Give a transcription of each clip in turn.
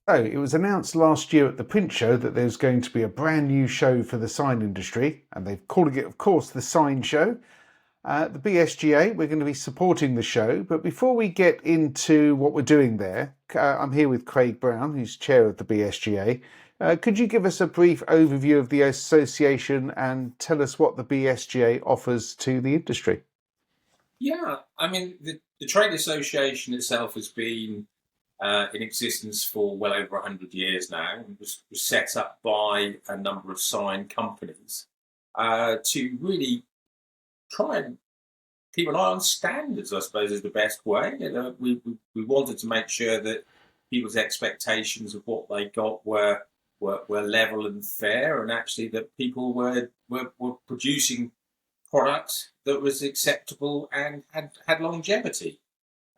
So it was announced last year at the print show that there's going to be a brand new show for the sign industry, and they're calling it, of course, the Sign Show. The BSGA, we're going to be supporting the show, but before we get into what we're doing there, I'm here with Craig Brown, who's chair of the BSGA. Could you give us a brief overview of the association and tell us what the BSGA offers to the industry? Yeah, I mean, the trade association itself has been in existence for well over 100 years now, and was set up by a number of sign companies to really try and keep an eye on standards, I suppose, is the best way. We wanted to make sure that people's expectations of what they got were level and fair, and actually that people were producing product that was acceptable and had longevity.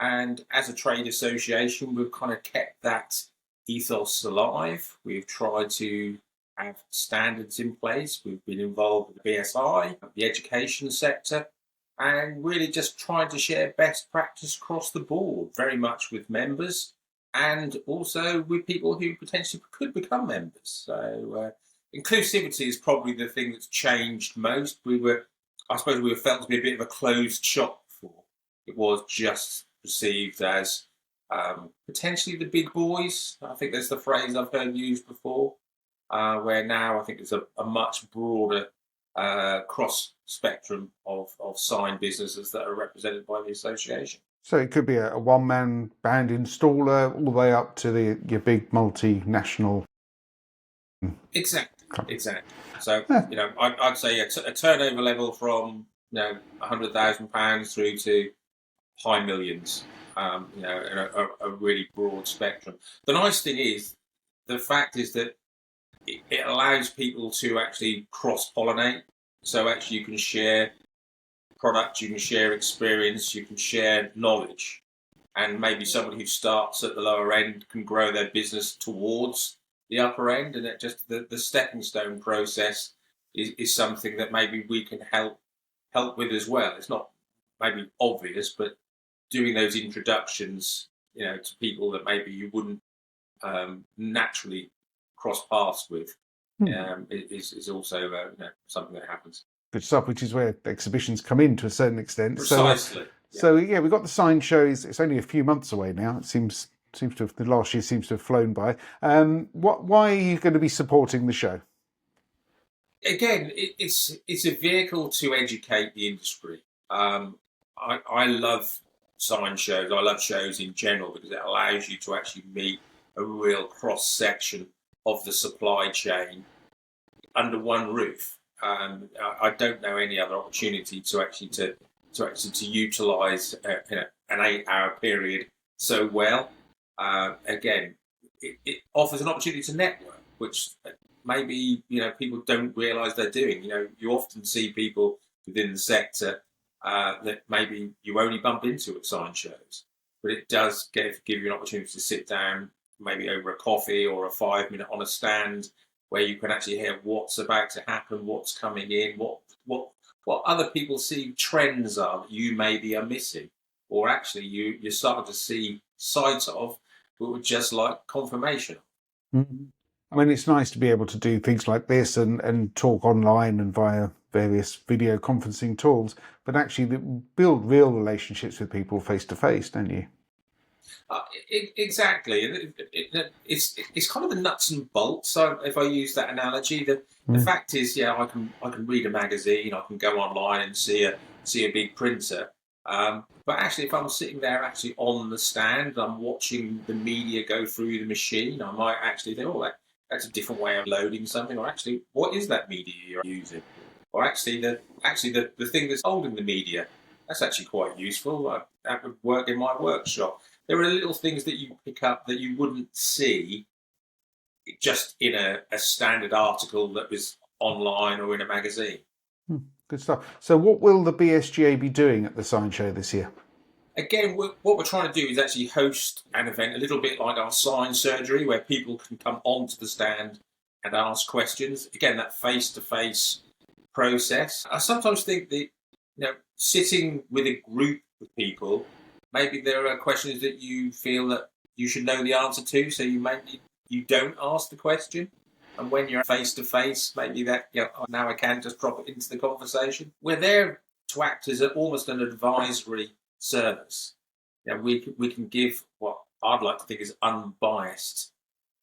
And as a trade association, we've kind of kept that ethos alive. We've tried to have standards in place. We've been involved with the BSI, the education sector, and really just trying to share best practice across the board, very much with members and also with people who potentially could become members. So inclusivity is probably the thing that's changed most. I suppose we were felt to be a bit of a closed shop before. It was just perceived as potentially the big boys. I think that's the phrase I've heard used before, where now I think there's a much broader cross spectrum of sign businesses that are represented by the association. So it could be a one-man band installer all the way up to your big multinational. Exactly. So I'd say a turnover level from £100,000 through to high millions. In a really broad spectrum. The nice thing is, the fact is that it allows people to actually cross-pollinate. So actually you can share product, you can share experience, you can share knowledge. And maybe somebody who starts at the lower end can grow their business towards the upper end. And it just the stepping stone process is something that maybe we can help with as well. It's not maybe obvious, but doing those introductions, to people that maybe you wouldn't naturally cross paths with, is also something that happens. Good stuff, which is where exhibitions come in to a certain extent. Precisely. So we've got the sign show. It's only a few months away now. It seems to have, the last year seems to have flown by. Why are you going to be supporting the show? Again, it's a vehicle to educate the industry. I love sign shows. I love shows in general because it allows you to actually meet a real cross section of the supply chain under one roof. I don't know any other opportunity to actually to utilise an 8-hour period so well. Again, it offers an opportunity to network, which maybe people don't realise they're doing. You often see people within the sector that maybe you only bump into at sign shows, but it does give you an opportunity to sit down, maybe over a coffee or a 5-minute on a stand, where you can actually hear what's about to happen, what's coming in, what other people see trends are that you maybe are missing, or actually you're starting to see sight of, but would just like confirmation. Mm-hmm. I mean, it's nice to be able to do things like this and talk online and via various video conferencing tools, but actually build real relationships with people face to face, don't you? Exactly. It's kind of the nuts and bolts. So if I use that analogy, the fact is, I can read a magazine, I can go online and see a big printer. But actually, if I'm sitting there actually on the stand, I'm watching the media go through the machine, I might actually think, that's a different way of loading something. Or actually, what is that media you're using? Or actually, the thing that's holding the media, that's actually quite useful. That would work in my workshop. There are little things that you pick up that you wouldn't see just in a standard article that was online or in a magazine. Good stuff. So what will the BSGA be doing at the sign show this year? Again, what we're trying to do is actually host an event a little bit like our sign surgery, where people can come onto the stand and ask questions. Again, that face-to-face process. I sometimes think that sitting with a group of people, maybe there are questions that you feel that you should know the answer to, so you may need you don't ask the question. And when you're face to face, maybe that, now I can just drop it into the conversation. We're there to act as almost an advisory service. We can give what I'd like to think is unbiased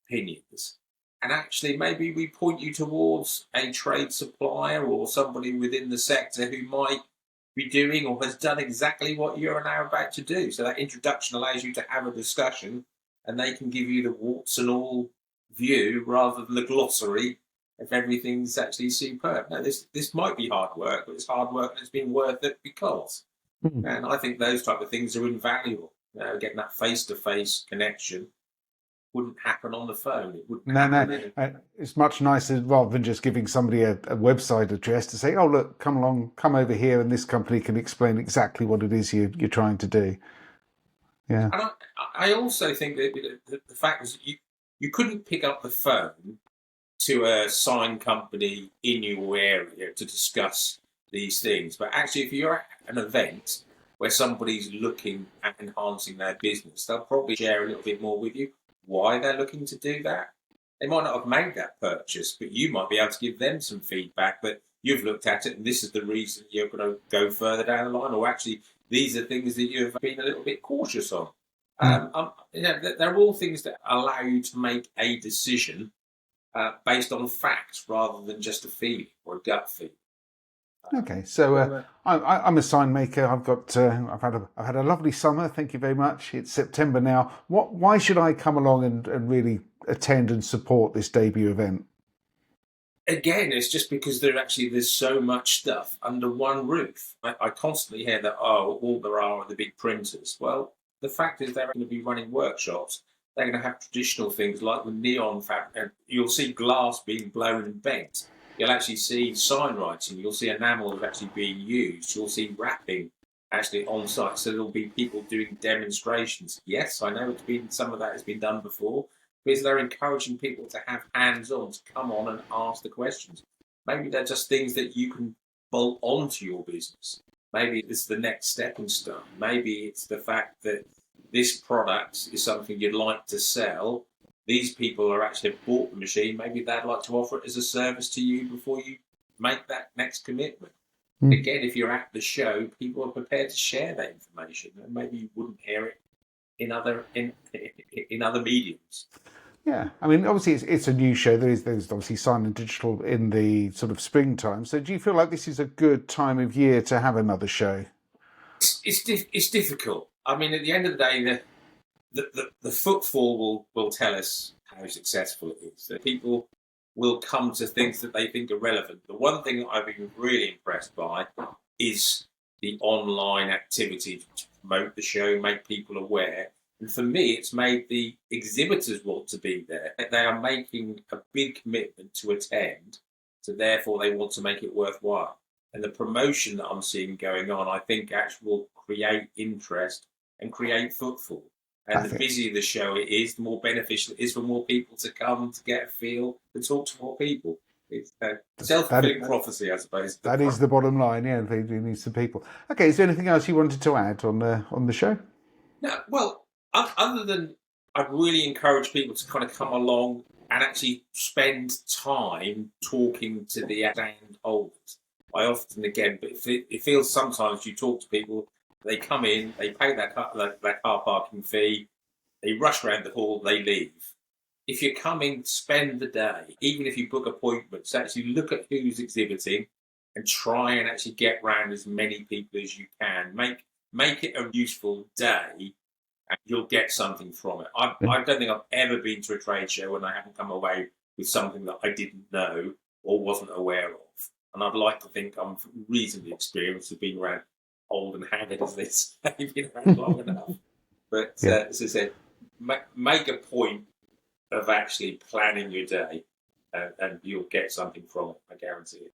opinions. And actually, maybe we point you towards a trade supplier or somebody within the sector who might be doing or has done exactly what you're now about to do. So that introduction allows you to have a discussion, and they can give you the warts and all view rather than the glossary if everything's actually superb. Now, this might be hard work, but it's hard work and it's been worth it because. And I think those type of things are invaluable. Getting that face-to-face connection wouldn't happen on the phone. It wouldn't happen. It's much nicer rather than just giving somebody a website address to say, oh, look, come along, come over here, and this company can explain exactly what it is you're trying to do. Yeah. And I also think that the fact is you couldn't pick up the phone to a sign company in your area to discuss these things. But actually, if you're at an event where somebody's looking at enhancing their business, they'll probably share a little bit more with you why they're looking to do that. They might not have made that purchase, but you might be able to give them some feedback that you've looked at it and this is the reason you're going to go further down the line, or actually these are things that you've been a little bit cautious on. They're all things that allow you to make a decision based on facts rather than just a feeling or a gut feeling. Okay, so I'm a sign maker. I've had a lovely summer. Thank you very much. It's September now. Why should I come along and really attend and support this debut event? Again, it's just because there's so much stuff under one roof. I constantly hear that all there are the big printers. Well, the fact is they're going to be running workshops. They're going to have traditional things like the neon fabric. You'll see glass being blown and bent. You'll actually see sign writing. You'll see enamel that's actually being used. You'll see wrapping actually on site. So there'll be people doing demonstrations. Yes, I know some of that has been done before, because they're encouraging people to have hands-on, to come on and ask the questions. Maybe they're just things that you can bolt onto your business. Maybe it's the next stepping stone. Maybe it's the fact that this product is something you'd like to sell. These people are actually bought the machine. Maybe they'd like to offer it as a service to you before you make that next commitment. Again, if you're at the show, people are prepared to share that information, and maybe you wouldn't hear it in other mediums. Yeah, I mean, obviously it's a new show. There's obviously Sign and Digital in the sort of springtime. So do you feel like this is a good time of year to have another show? It's difficult. I mean, at the end of the day, the footfall will tell us how successful it is. That people will come to things that they think are relevant. The one thing that I've been really impressed by is the online activity to promote the show, make people aware. And for me, it's made the exhibitors want to be there. They are making a big commitment to attend, so therefore they want to make it worthwhile. And the promotion that I'm seeing going on, I think actually will create interest and create footfall. And the busier the show it is, the more beneficial it is for more people to come to get a feel and talk to more people. It's a self-fulfilling prophecy, I suppose. That is the bottom line. Yeah, they do need some people. Okay, is there anything else you wanted to add on the show? No, well, other than I'd really encourage people to kind of come along and actually spend time talking to the stand holders. I often, again, but it feels sometimes you talk to people, they come in, they pay their car parking fee, they rush around the hall, they leave. If you're coming, spend the day, even if you book appointments, actually look at who's exhibiting and try and actually get round as many people as you can. Make it a useful day, and you'll get something from it. I don't think I've ever been to a trade show and I haven't come away with something that I didn't know or wasn't aware of. And I'd like to think I'm reasonably experienced with being around old and haggard as this. I've been around long enough. But as I said, make a point of actually planning your day and you'll get something from it, I guarantee it.